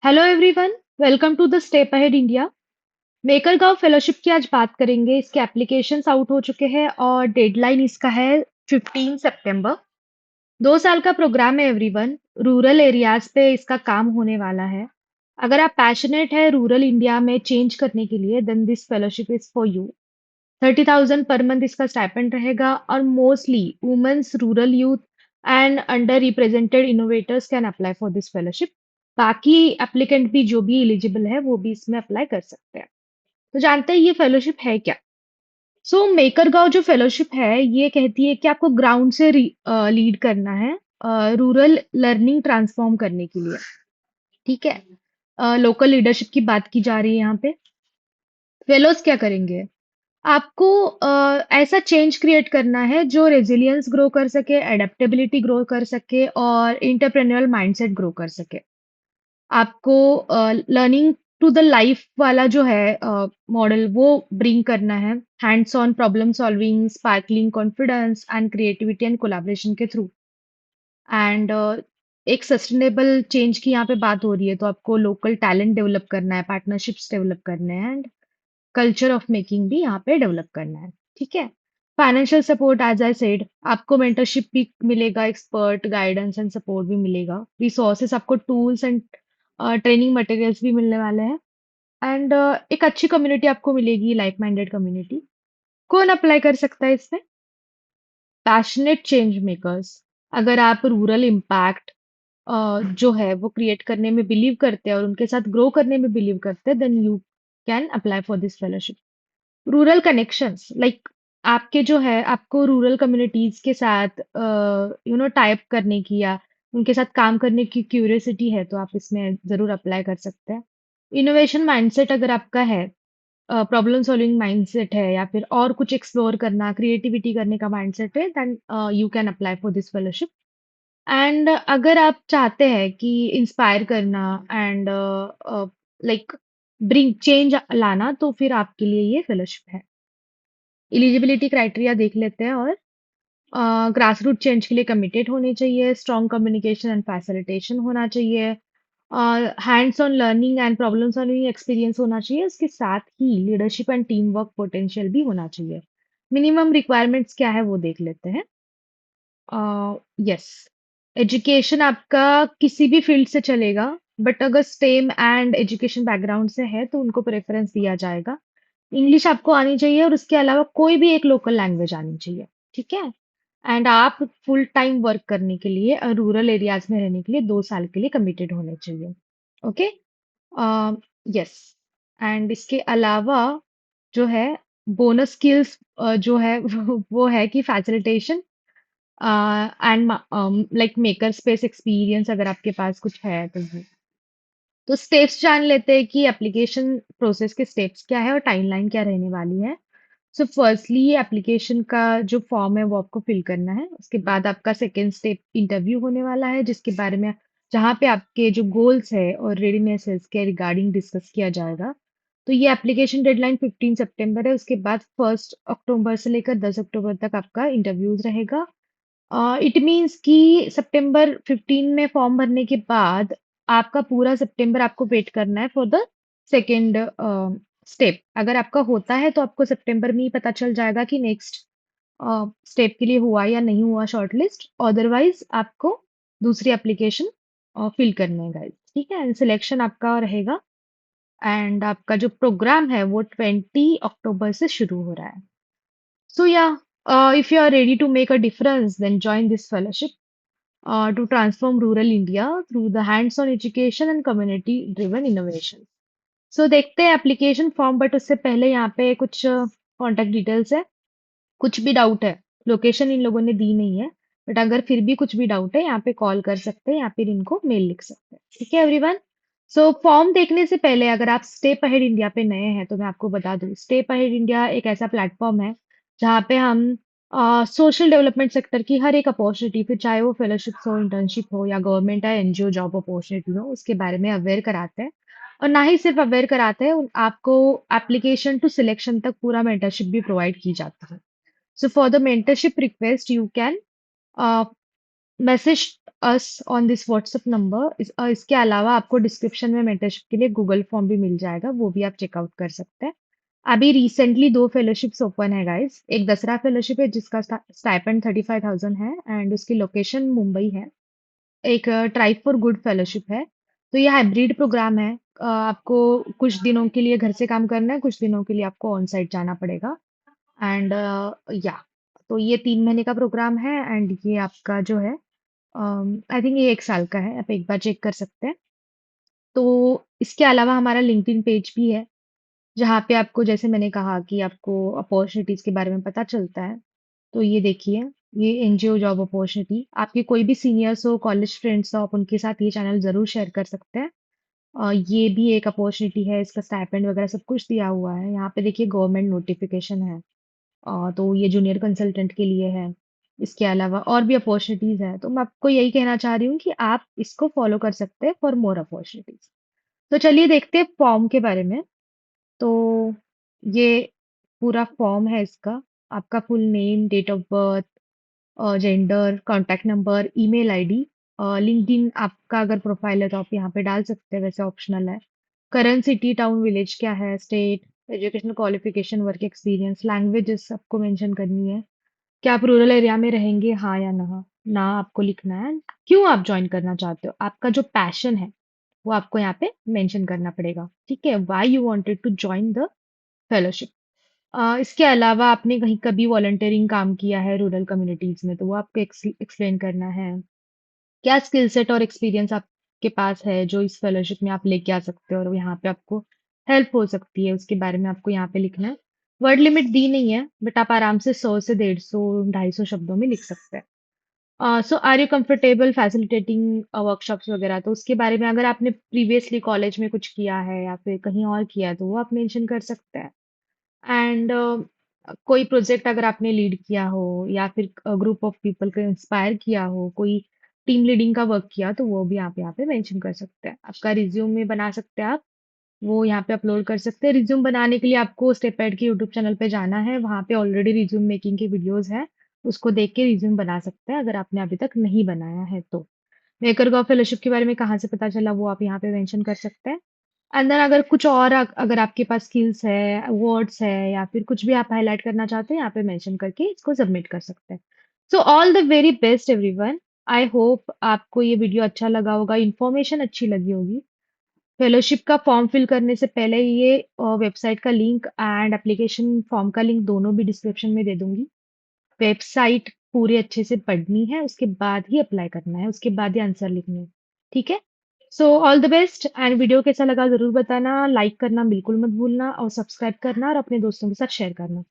Hello everyone, welcome to the step ahead India. Maker Gaon fellowship की आज बात करेंगे। इसके एप्लीकेशंस आउट हो चुके हैं और डेडलाइन इसका है 15 सितंबर। 2 साल का प्रोग्राम है एवरीवन। रूरल एरियाज पे इसका काम होने वाला है। अगर आप पैशनेट है रूरल इंडिया में चेंज करने के लिए, then this fellowship is for you. 30,000 पर मंथ इसका स्टाइपेंड रहेगा और mostly women's, rural youth and underrepresented innovators can apply for this fellowship. बाकी एप्लीकेंट भी जो भी एलिजिबल है वो भी इसमें अप्लाई कर सकते हैं। तो जानते हैं ये फेलोशिप है क्या। सो मेकर गांव जो फेलोशिप है ये कहती है कि आपको ग्राउंड से लीड करना है, रूरल लर्निंग ट्रांसफॉर्म करने के लिए। ठीक है, लोकल लीडरशिप की बात की जा रही है यहाँ पे। फेलोज क्या करेंगे? आपको ऐसा चेंज क्रिएट करना है जो रेजिलियंस ग्रो कर सके, एडेप्टेबिलिटी ग्रो कर सके और इंटरप्रेन्योरल माइंडसेट ग्रो कर सके। आपको लर्निंग टू द लाइफ वाला जो है मॉडल वो ब्रिंग करना है, hands on problem solving, sparkling confidence and creativity and collaboration के थ्रू। एंड एक सस्टेनेबल चेंज की यहाँ पे बात हो रही है, तो आपको लोकल टैलेंट डेवलप करना है, पार्टनरशिप्स डेवलप करने हैं एंड कल्चर ऑफ मेकिंग भी यहाँ पे डेवलप करना है। ठीक है। Financial support, as I said, आपको मेंटरशिप भी मिलेगा, एक्सपर्ट गाइडेंस एंड सपोर्ट भी मिलेगा, रिसोर्सेस आपको टूल्स एंड ट्रेनिंग मटेरियल्स भी मिलने वाले हैं। एंड एक अच्छी कम्युनिटी आपको मिलेगी, लाइक माइंडेड कम्युनिटी। कौन अप्लाई कर सकता है इसमें? Passionate change makers. अगर आप रूरल इम्पैक्ट जो है वो क्रिएट करने में बिलीव करते हैं और उनके साथ ग्रो करने में बिलीव करते हैं, then you can apply for this fellowship. Rural connections, like आपके जो है आपको रूरल कम्युनिटीज के साथ टाइप करने की या उनके साथ काम करने की क्यूरियोसिटी है, तो आप इसमें जरूर अप्लाई कर सकते हैं। इनोवेशन माइंडसेट अगर आपका है, प्रॉब्लम सॉल्विंग माइंडसेट है या फिर और कुछ एक्सप्लोर करना, क्रिएटिविटी करने का माइंडसेट है, then you can apply for this fellowship. And अगर आप चाहते हैं कि इंस्पायर करना एंड लाइक ब्रिंग चेंज लाना, तो फिर आपके लिए ये फेलोशिप है। एलिजिबिलिटी क्राइटेरिया देख लेते हैं। और ग्रास रूट चेंज के लिए कमिटेड होने चाहिए, स्ट्रॉन्ग कम्युनिकेशन एंड फैसिलिटेशन होना चाहिए, hands on learning and problem solving experience होना चाहिए। उसके साथ ही leadership and team work potential भी होना चाहिए। मिनिमम रिक्वायरमेंट्स क्या है वो देख लेते हैं। यस, एजुकेशन आपका किसी भी फील्ड से चलेगा, बट अगर स्टेम एंड एजुकेशन बैकग्राउंड से है तो उनको प्रेफरेंस दिया जाएगा। इंग्लिश आपको आनी चाहिए और उसके अलावा कोई भी एक लोकल लैंग्वेज आनी चाहिए। ठीक है। एंड आप फुल टाइम वर्क करने के लिए और रूरल एरियाज में रहने के लिए 2 साल के लिए कमिटेड होने चाहिए। ओके। यस। एंड इसके अलावा जो है बोनस स्किल्स जो है वो है कि facilitation and like maker space experience अगर आपके पास कुछ है तो वो। तो स्टेप्स जान लेते हैं कि एप्लीकेशन प्रोसेस के स्टेप्स क्या है और टाइमलाइन क्या रहने वाली है। सो फर्स्टली एप्लीकेशन का जो फॉर्म है वो आपको फिल करना है। उसके बाद आपका सेकेंड स्टेप इंटरव्यू होने वाला है, जिसके बारे में जहाँ पे आपके जो गोल्स है और रेडीनेस है इसके रिगार्डिंग डिस्कस किया जाएगा। तो ये एप्लीकेशन डेडलाइन 15 सितंबर है। उसके बाद 1 अक्टूबर से लेकर 10 अक्टूबर तक आपका इंटरव्यूज रहेगा। इट मीन्स कि सितंबर 15 में फॉर्म भरने के बाद आपका पूरा सितंबर आपको वेट करना है फॉर द सेकेंड स्टेप। अगर आपका होता है तो आपको सितंबर में ही पता चल जाएगा कि नेक्स्ट स्टेप के लिए हुआ या नहीं हुआ शॉर्टलिस्ट। अदरवाइज आपको दूसरी एप्लीकेशन फिल करने है गाइस। ठीक है। सिलेक्शन आपका रहेगा एंड आपका जो प्रोग्राम है वो 20 अक्टूबर से शुरू हो रहा है। So yeah, if you are ready to make a difference, then join this fellowship to transform rural India through the hands-on education and community-driven innovation. So देखते हैं एप्लीकेशन फॉर्म, बट उससे पहले यहाँ पे कुछ कॉन्टेक्ट डिटेल्स है। कुछ भी डाउट है, लोकेशन इन लोगों ने दी नहीं है, बट अगर फिर भी कुछ भी डाउट है यहाँ पे कॉल कर सकते हैं या फिर इनको मेल लिख सकते हैं। ठीक है एवरीवन। सो फॉर्म देखने से पहले अगर आप स्टेप अहेड इंडिया पे नए हैं तो मैं आपको बता दूं, स्टेप अहेड इंडिया एक ऐसा प्लेटफॉर्म है जहाँ पे हम सोशल डेवलपमेंट सेक्टर की हर एक अपॉर्चुनिटी, फिर चाहे वो फेलोशिप हो, इंटर्नशिप हो या गवर्नमेंट या एनजीओ जॉब अपॉर्चुनिटी हो, उसके बारे में अवेयर कराते हैं। और ना ही सिर्फ अवेयर कराते हैं, आपको एप्लीकेशन टू सिलेक्शन तक पूरा मेंटरशिप भी प्रोवाइड की जाती है। So for the mentorship request, you can uh, message us on this WhatsApp number. इसके अलावा आपको डिस्क्रिप्शन में मेंटरशिप के लिए गूगल फॉर्म भी मिल जाएगा, वो भी आप चेकआउट कर सकते हैं। अभी रिसेंटली 2 फेलोशिप्स ओपन है गाइस। एक दसरा फेलोशिप है जिसका स्टाइपेंड 35,000 है एंड उसकी लोकेशन मुंबई है। एक ट्राइब फॉर गुड फेलोशिप है। तो ये हाइब्रिड प्रोग्राम है। आपको कुछ दिनों के लिए घर से काम करना है, कुछ दिनों के लिए आपको ऑन साइट जाना पड़ेगा। एंड या तो ये 3 महीने का प्रोग्राम है एंड ये आपका जो है आई थिंक ये 1 साल का है। आप एक बार चेक कर सकते हैं। तो इसके अलावा हमारा लिंक्डइन पेज भी है, जहाँ पे आपको जैसे मैंने कहा कि आपको अपॉर्चुनिटीज के बारे में पता चलता है। तो ये देखिए, ये एनजीओ जॉब अपॉर्चुनिटी, आपके कोई भी सीनियर्स हो, कॉलेज फ्रेंड्स हो, आप उनके साथ ये चैनल जरूर शेयर कर सकते हैं। ये भी एक अपॉर्चुनिटी है, इसका स्टाइपेंड वगैरह सब कुछ दिया हुआ है। यहाँ पे देखिए गवर्नमेंट नोटिफिकेशन है। तो ये जूनियर कंसल्टेंट के लिए है। इसके अलावा और भी अपॉर्चुनिटीज है, तो मैं आपको यही कहना चाह रही हूँ कि आप इसको फॉलो कर सकते हैं फॉर मोर अपॉर्चुनिटीज। तो चलिए देखते हैं फॉर्म के बारे में। तो ये पूरा फॉर्म है इसका। आपका full name, date of birth, gender, contact number, email ID, LinkedIn आपका अगर प्रोफाइल है तो आप यहाँ पे डाल सकते हैं, वैसे ऑप्शनल है। करंट सिटी, टाउन, विलेज क्या है, state, educational qualification, work experience, languages आपको मेंशन करनी है। क्या आप रूरल एरिया में रहेंगे, हाँ या ना। ना आपको लिखना है। क्यों आप ज्वाइन करना चाहते हो, आपका जो पैशन है वो आपको यहाँ पे मेंशन करना पड़ेगा। ठीक है, why you wanted to join the fellowship. इसके अलावा आपने कहीं कभी वॉलंटियरिंग काम किया है रूरल कम्युनिटीज में, तो वो आपको एक्सप्लेन करना है। क्या स्किल सेट और एक्सपीरियंस आपके पास है जो इस फेलोशिप में आप लेके आ सकते हो और यहाँ पे आपको हेल्प हो सकती है, उसके बारे में आपको यहाँ पे लिखना है। वर्ड लिमिट दी नहीं है, बट आप आराम से 100 से 150 250 शब्दों में लिख सकते हैं। So are you comfortable facilitating workshops वगैरह, तो उसके बारे में अगर आपने प्रीवियसली कॉलेज में कुछ किया है या फिर कहीं और किया है तो वो आप मेंशन कर सकते हैं। एंड कोई प्रोजेक्ट अगर आपने लीड किया हो या फिर ग्रुप ऑफ पीपल को इंस्पायर किया हो, कोई टीम लीडिंग का वर्क किया, तो वो भी आप यहाँ पे मेंशन कर सकते हैं। आपका रिज्यूम में बना सकते हैं आप, वो यहाँ पे अपलोड कर सकते हैं। रिज्यूम बनाने के लिए आपको स्टेप एड के यूट्यूब चैनल पे जाना है, वहाँ पे ऑलरेडी रिज्यूम मेकिंग की वीडियोस है। उसको देख के रिज्यूम बना सकते हैं अगर आपने अभी तक नहीं बनाया है तो। मेकर गॉ फेलोशिप के बारे में कहाँ से पता चला, वो आप यहाँ पे मेंशन कर सकते हैं। अंदर अगर कुछ और अगर आपके पास स्किल्स है, वर्ड्स है या फिर कुछ भी आप हाइलाइट करना चाहते हैं, यहाँ पे मेंशन करके इसको सबमिट कर सकते हैं। So all the very best everyone. I hope आपको ये वीडियो अच्छा लगा होगा, इन्फॉर्मेशन अच्छी लगी होगी। फेलोशिप का फॉर्म फिल करने से पहले ये वेबसाइट का लिंक एंड एप्लीकेशन फॉर्म का लिंक दोनों भी डिस्क्रिप्शन में दे दूंगी। वेबसाइट पूरे अच्छे से पढ़नी है, उसके बाद ही अप्लाई करना है, उसके बाद ही आंसर लिखने हैं। ठीक है। So all the best and video कैसा लगा जरूर बताना, लाइक करना बिल्कुल मत भूलना और सब्सक्राइब करना और अपने दोस्तों के साथ शेयर करना।